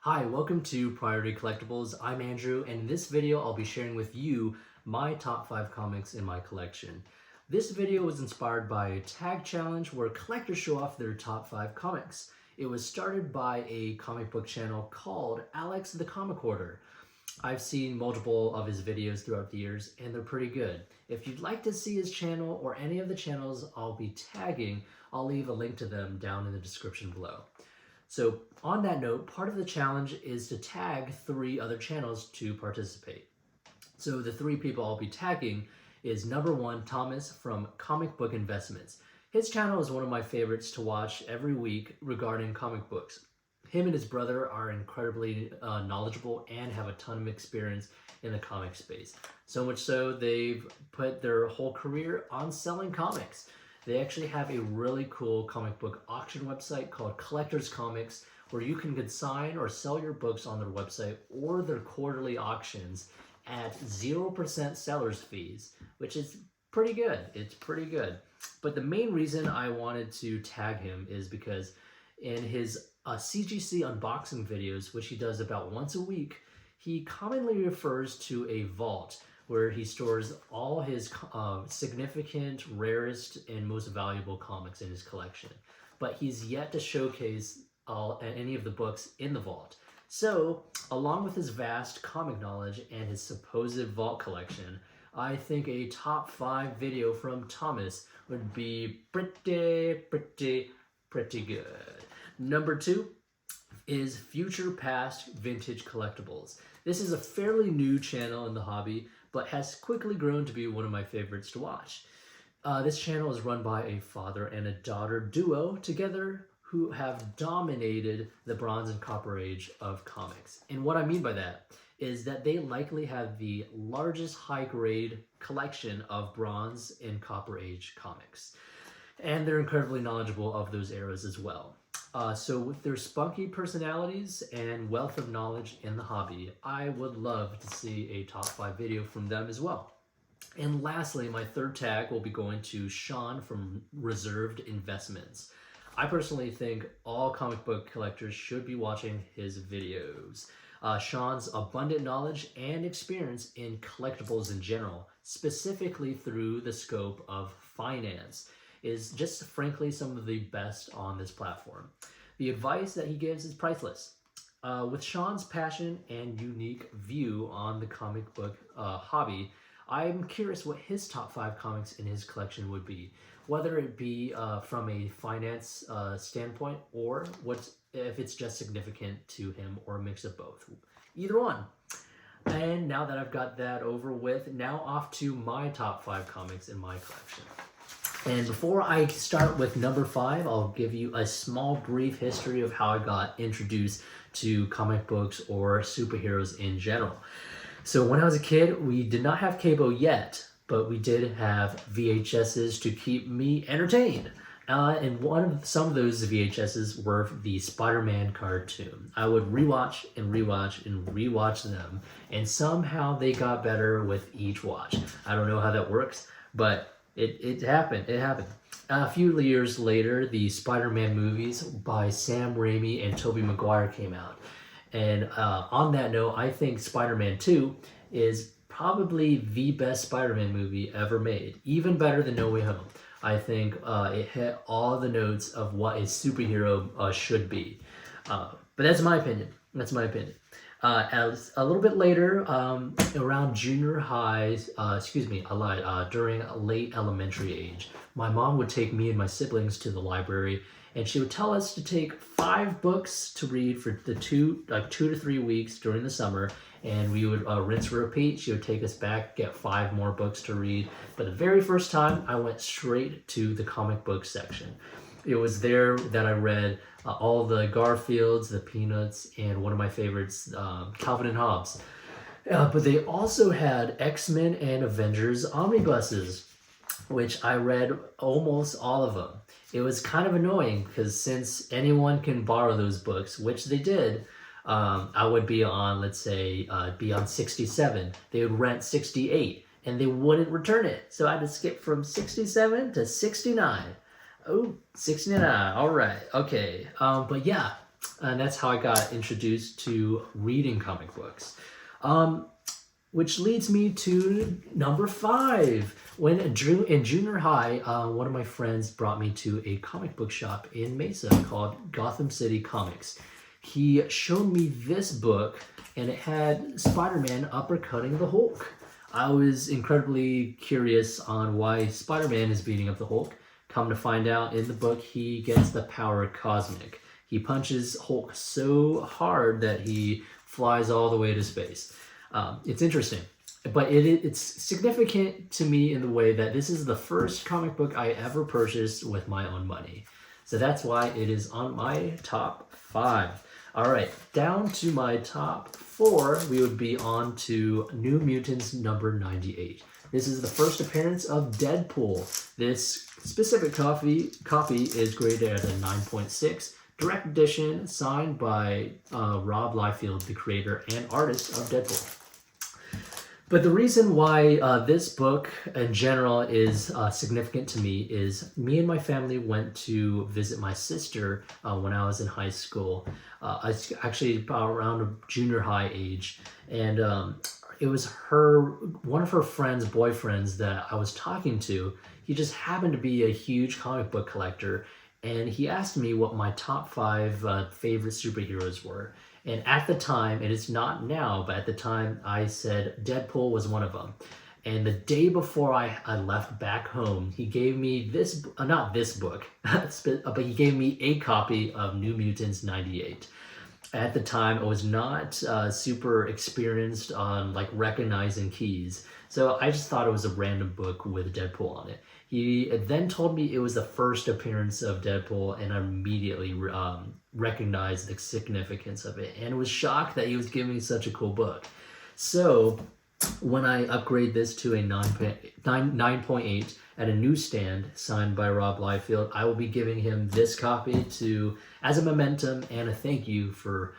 Hi, welcome to Priority Collectibles. I'm Andrew, and in this video I'll be sharing with you my top 5 comics in my collection. This video was inspired by a tag challenge where collectors show off their top 5 comics. It was started by a comic book channel called Alex The Comic Hoarder. I've seen multiple of his videos throughout the years and they're pretty good. If you'd like to see his channel or any of the channels I'll be tagging, I'll leave a link to them down in the description below. So on that note, part of the challenge is to tag 3 other channels to participate. So the 3 people I'll be tagging is number 1, Thomas from Comic Book Investments. His channel is one of my favorites to watch every week regarding comic books. Him and his brother are incredibly knowledgeable and have a ton of experience in the comic space. So much so they've put their whole career on selling comics. They actually have a really cool comic book auction website called Collectors Comics where you can consign or sell your books on their website or their quarterly auctions at 0% seller's fees, which is pretty good. It's pretty good. But the main reason I wanted to tag him is because in his CGC unboxing videos, which he does about once a week, he commonly refers to a vault where he stores all his significant, rarest, and most valuable comics in his collection. But he's yet to showcase any of the books in the vault. So, along with his vast comic knowledge and his supposed vault collection, I think a top 5 video from Thomas would be pretty good. Number 2 is Future Past Vintage Collectibles. This is a fairly new channel in the hobby, but has quickly grown to be one of my favorites to watch. This channel is run by a father and a daughter duo together who have dominated the Bronze and Copper Age of comics. And what I mean by that is that they likely have the largest high-grade collection of Bronze and Copper Age comics. And they're incredibly knowledgeable of those eras as well. So with their spunky personalities and wealth of knowledge in the hobby, I would love to see a top 5 video from them as well. And lastly, my third tag will be going to Sean from Reserved Investments. I personally think all comic book collectors should be watching his videos. Sean's abundant knowledge and experience in collectibles in general, specifically through the scope of finance, is just frankly some of the best on this platform. The advice that he gives is priceless. With Sean's passion and unique view on the comic book hobby, I'm curious what his top 5 comics in his collection would be, whether it be from a finance standpoint or if it's just significant to him or a mix of both. Either one. And now that I've got that over with, now off to my top 5 comics in my collection. And before I start with number 5, I'll give you a small brief history of how I got introduced to comic books or superheroes in general. So when I was a kid, we did not have cable yet, but we did have VHSs to keep me entertained. And some of those VHSs were the Spider-Man cartoon. I would rewatch them, and somehow they got better with each watch. I don't know how that works, but it happened. A few years later, the Spider-Man movies by Sam Raimi and Tobey Maguire came out. And on that note, I think Spider-Man 2 is probably the best Spider-Man movie ever made. Even better than No Way Home. I think it hit all the notes of what a superhero should be. But that's my opinion. As a little bit later, around junior high, during a late elementary age, my mom would take me and my siblings to the library, and she would tell us to take 5 books to read for the 2 to 3 weeks during the summer, and we would rinse and repeat. She would take us back, get 5 more books to read. But the very first time, I went straight to the comic book section. It was there that I read all the Garfields, the Peanuts, and one of my favorites, Calvin and Hobbes. But they also had X-Men and Avengers omnibuses, which I read almost all of them. It was kind of annoying because since anyone can borrow those books, which they did, I would be on, let's say, be on 67. They would rent 68 and they wouldn't return it. So I had to skip from 67 to 69. Oh, 69. All right. Okay. But yeah, And that's how I got introduced to reading comic books. Which leads me to number 5. When in junior high, one of my friends brought me to a comic book shop in Mesa called Gotham City Comics. He showed me this book, and it had Spider-Man uppercutting the Hulk. I was incredibly curious on why Spider-Man is beating up the Hulk. Come to find out, in the book, he gets the power cosmic. He punches Hulk so hard that he flies all the way to space. It's interesting, but it's significant to me in the way that this is the first comic book I ever purchased with my own money. So that's why it is on my top 5. All right, down to my top 4, we would be on to New Mutants number 98. This is the first appearance of Deadpool. This specific copy is graded at a 9.6. Direct edition, signed by Rob Liefeld, the creator and artist of Deadpool. But the reason why this book in general is significant to me is me and my family went to visit my sister when I was in high school. I was actually around a junior high age, and it was one of her friends' boyfriends that I was talking to. He just happened to be a huge comic book collector, and he asked me what my top 5 favorite superheroes were. And at the time, and it's not now, but at the time, I said Deadpool was one of them. And the day before I left back home, he gave me this, not this book, but he gave me a copy of New Mutants 98. At the time, I was not super experienced on like recognizing keys. So I just thought it was a random book with Deadpool on it. He then told me it was the first appearance of Deadpool, and I immediately recognized the significance of it, and was shocked that he was giving me such a cool book. So when I upgrade this to a 9.8 at a newsstand signed by Rob Liefeld, I will be giving him this copy as a momentum and a thank you for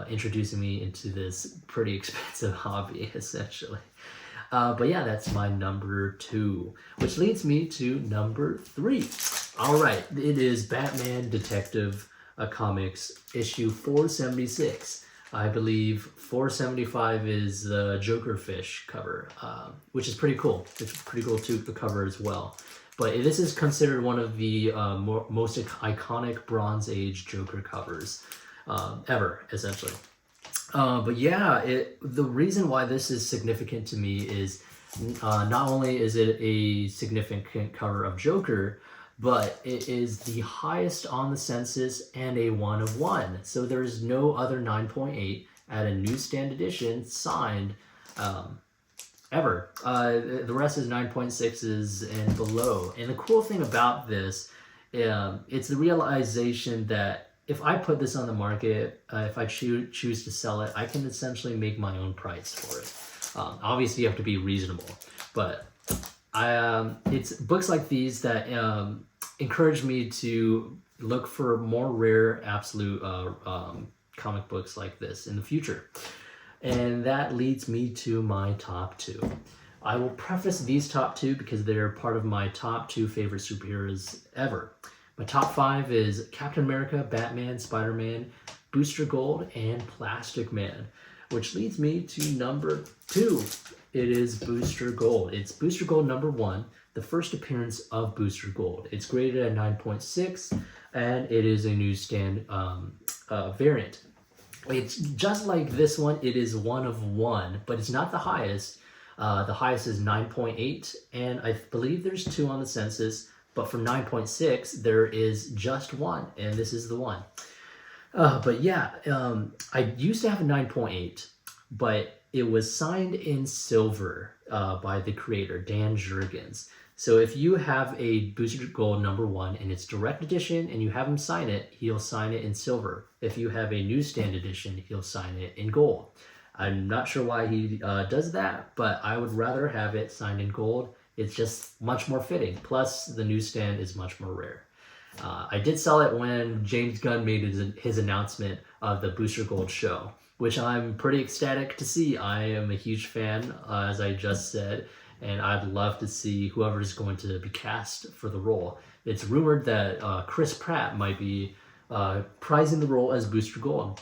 introducing me into this pretty expensive hobby, essentially. But yeah, that's my number 2, which leads me to number 3. All right, it is Batman Detective Comics issue 476. I believe 475 is the Joker fish cover, which is pretty cool. It's pretty cool too, the cover as well. But this is considered one of the most iconic Bronze Age Joker covers ever, essentially. But yeah, the reason why this is significant to me is not only is it a significant cover of Joker, but it is the highest on the census and a 1 of 1. So there's no other 9.8 at a newsstand edition signed ever. The rest is 9.6s and below. And the cool thing about this, it's the realization that if I put this on the market, if I choose to sell it, I can essentially make my own price for it. Obviously, you have to be reasonable, but it's books like these that encourage me to look for more rare, absolute comic books like this in the future. And that leads me to my top 2. I will preface these top 2 because they're part of my top 2 favorite superheroes ever. My top 5 is Captain America, Batman, Spider-Man, Booster Gold, and Plastic Man, which leads me to number 2. It is Booster Gold. It's Booster Gold number 1, the first appearance of Booster Gold. It's graded at 9.6, and it is a newsstand variant. It's just like this one. It is 1 of 1, but it's not the highest. The highest is 9.8, and I believe there's 2 on the census. But for 9.6, there is just 1, and this is the one. But yeah, I used to have a 9.8, but it was signed in silver by the creator, Dan Jurgens. So if you have a Booster Gold number 1 and it's direct edition and you have him sign it, he'll sign it in silver. If you have a newsstand edition, he'll sign it in gold. I'm not sure why he does that, but I would rather have it signed in gold. It's just much more fitting. Plus, the newsstand is much more rare. I did sell it when James Gunn made his announcement of the Booster Gold show, which I'm pretty ecstatic to see. I am a huge fan, as I just said, and I'd love to see whoever is going to be cast for the role. It's rumored that Chris Pratt might be prizing the role as Booster Gold,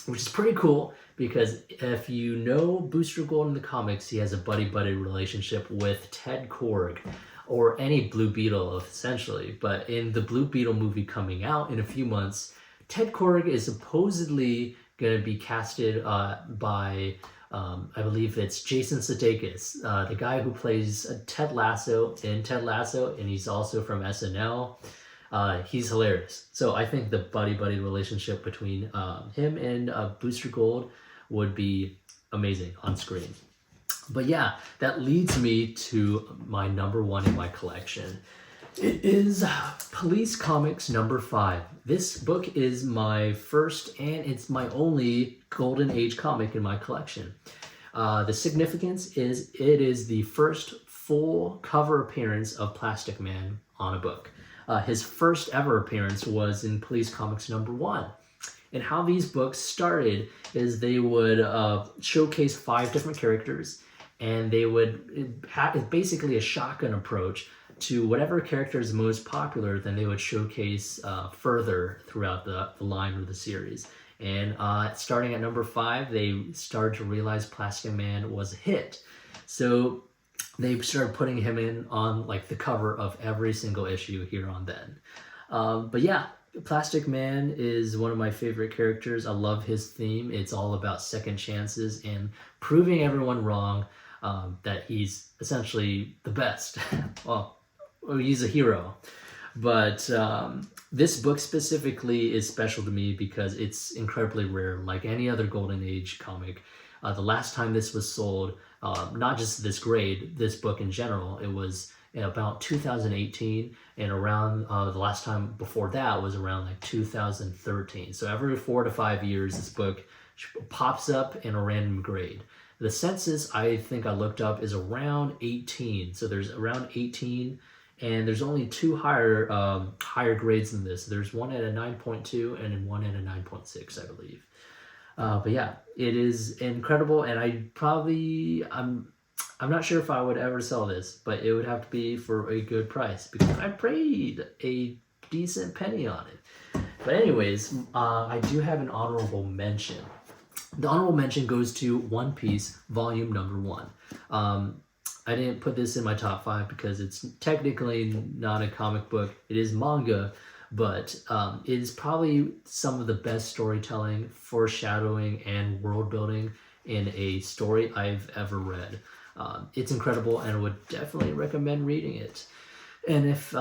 which is pretty cool because if you know Booster Gold in the comics, he has a buddy-buddy relationship with Ted Korg, or any Blue Beetle essentially. But in the Blue Beetle movie coming out in a few months, Ted Korg is supposedly going to be casted by, I believe it's Jason Sudeikis, the guy who plays Ted Lasso in Ted Lasso, and he's also from SNL. He's hilarious. So I think the buddy-buddy relationship between him and Booster Gold would be amazing on screen. But yeah, that leads me to my number one in my collection. It is Police Comics number 5. This book is my first and it's my only Golden Age comic in my collection. The significance is it is the first full cover appearance of Plastic Man on a book. His first ever appearance was in Police Comics number 1. And how these books started is they would showcase 5 different characters, and they would have basically a shotgun approach to whatever character is most popular, then they would showcase further throughout the line of the series. And starting at number 5, they started to realize Plastic Man was a hit. So they started putting him in on like the cover of every single issue here on then. But yeah, Plastic Man is one of my favorite characters. I love his theme. It's all about second chances and proving everyone wrong, that he's essentially the best. Well, he's a hero. But this book specifically is special to me because it's incredibly rare. Like any other Golden Age comic, the last time this was sold, not just this grade, this book in general, it was about 2018, and around the last time before that was around like 2013. So every 4 to 5 years, this book pops up in a random grade. The census I think I looked up is around 18. So there's around 18, and there's only 2 higher grades than this. There's one at a 9.2 and one at a 9.6, I believe. But yeah, it is incredible, and I'm not sure if I would ever sell this, but it would have to be for a good price because I paid a decent penny on it. But anyways, I do have an honorable mention. The honorable mention goes to One Piece Volume Number 1. I didn't put this in my top 5 because it's technically not a comic book. It is manga, but it is probably some of the best storytelling, foreshadowing, and world building in a story I've ever read. It's incredible, and I would definitely recommend reading it. And if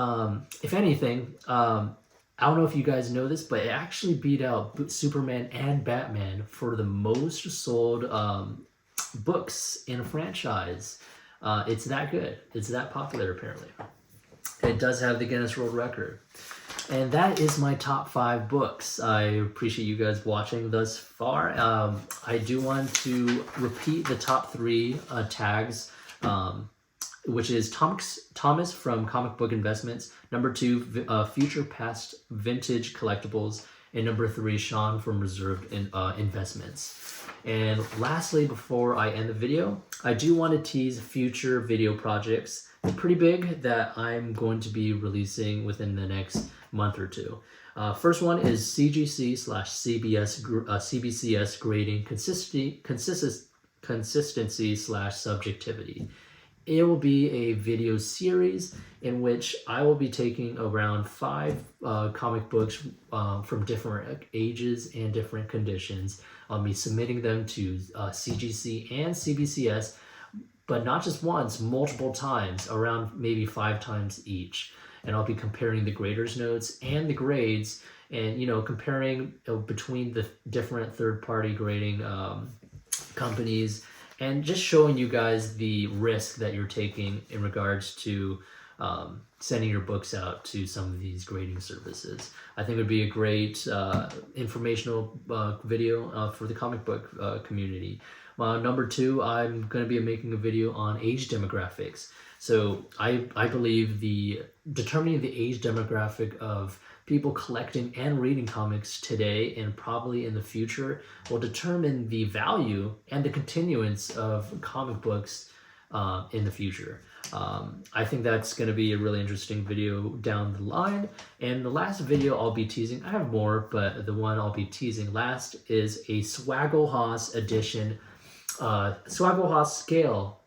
anything, I don't know if you guys know this, but it actually beat out Superman and Batman for the most sold books in a franchise. It's that good. It's that popular, apparently. It does have the Guinness World Record. And that is my top 5 books. I appreciate you guys watching thus far. I do want to repeat the top 3 tags, which is Thomas from Comic Book Investments, number 2, Future Past Vintage Collectibles, and number 3, Sean from Reserved Investments. And lastly, before I end the video, I do want to tease future video projects. They're pretty big that I'm going to be releasing within the next month or 2. First one is CGC/CBCS grading consistency/subjectivity. It will be a video series in which I will be taking around 5 comic books from different ages and different conditions. I'll be submitting them to CGC and CBCS, but not just once, multiple times, around maybe 5 times each. And I'll be comparing the graders' notes and the grades, and comparing between the different third-party grading companies, and just showing you guys the risk that you're taking in regards to sending your books out to some of these grading services. I think it would be a great informational video for the comic book community. Number 2, I'm going to be making a video on age demographics. So I believe determining the age demographic of people collecting and reading comics today and probably in the future will determine the value and the continuance of comic books in the future. I think that's going to be a really interesting video down the line. And the last video I'll be teasing, I have more, but the one I'll be teasing last is a Swaggle edition, Swaggle scale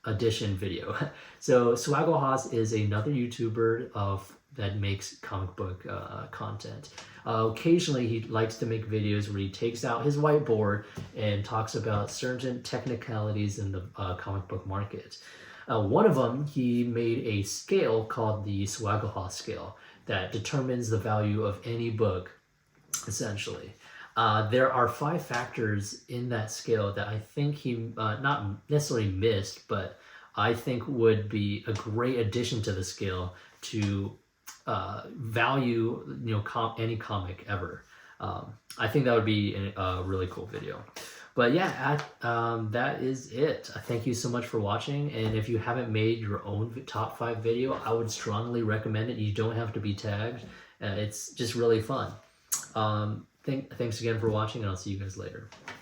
edition video. So Swaggle is another YouTuber that makes comic book content. Occasionally he likes to make videos where he takes out his whiteboard and talks about certain technicalities in the comic book market. One of them, he made a scale called the Swaggle scale that determines the value of any book, essentially. There are 5 factors in that scale that I think he not necessarily missed, but I think would be a great addition to the scale to value, any comic ever. I think that would be a really cool video. But yeah, that is it. Thank you so much for watching. And if you haven't made your own top 5 video, I would strongly recommend it. You don't have to be tagged. It's just really fun. Thanks again for watching, and I'll see you guys later.